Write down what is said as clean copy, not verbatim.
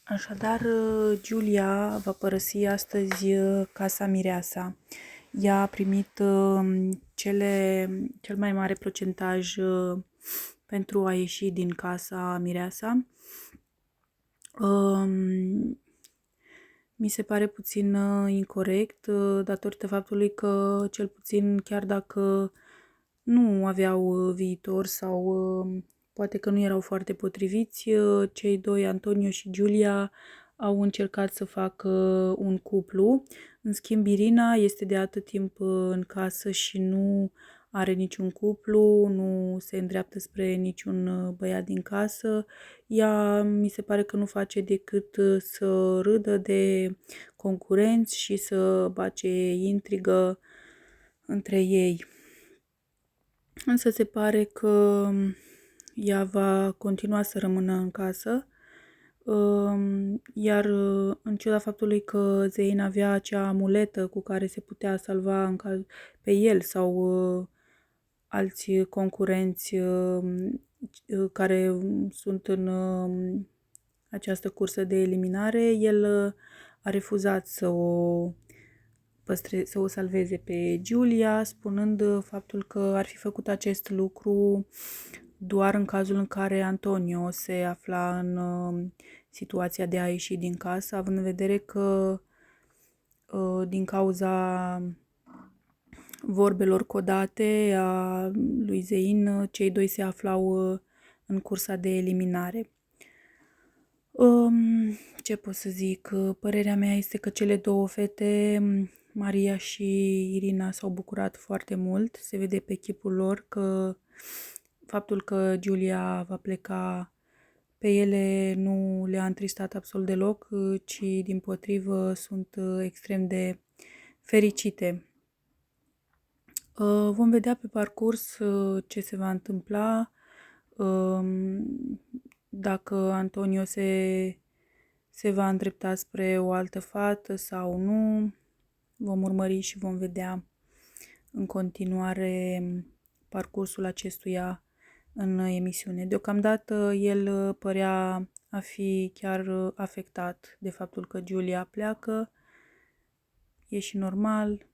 Așadar, Giulia va părăsi astăzi casa Mireasa. Ea a primit cel mai mare procentaj pentru a ieși din casa Mireasa. Mi se pare puțin incorect, datorită faptului că, cel puțin, chiar dacă nu aveau viitor sau poate că nu erau foarte potriviți, cei doi, Antonio și Giulia, au încercat să facă un cuplu. În schimb, Irina este de atât timp în casă și nu are niciun cuplu, nu se îndreaptă spre niciun băiat din casă. Ea mi se pare că nu face decât să râdă de concurenți și să bage intrigă între ei. Însă se pare că ea va continua să rămână în casă, iar în ciuda faptului că Zein avea acea amuletă cu care se putea salva pe el sau alți concurenți care sunt în această cursă de eliminare, el a refuzat să o salveze pe Giulia, spunând faptul că ar fi făcut acest lucru doar în cazul în care Antonio se afla în situația de a ieși din casă, având în vedere că din cauza vorbelor codate a lui Zein, cei doi se aflau în cursa de eliminare. Ce pot să zic? Părerea mea este că cele două fete, Maria și Irina, s-au bucurat foarte mult. Se vede pe chipul lor că faptul că Giulia va pleca pe ele nu le-a întristat absolut deloc, ci dimpotrivă sunt extrem de fericite. Vom vedea pe parcurs ce se va întâmpla, dacă Antonio se va îndrepta spre o altă fată sau nu. Vom urmări și vom vedea în continuare parcursul acestuia în emisiune. Deocamdată el părea a fi chiar afectat de faptul că Giulia pleacă. E și normal.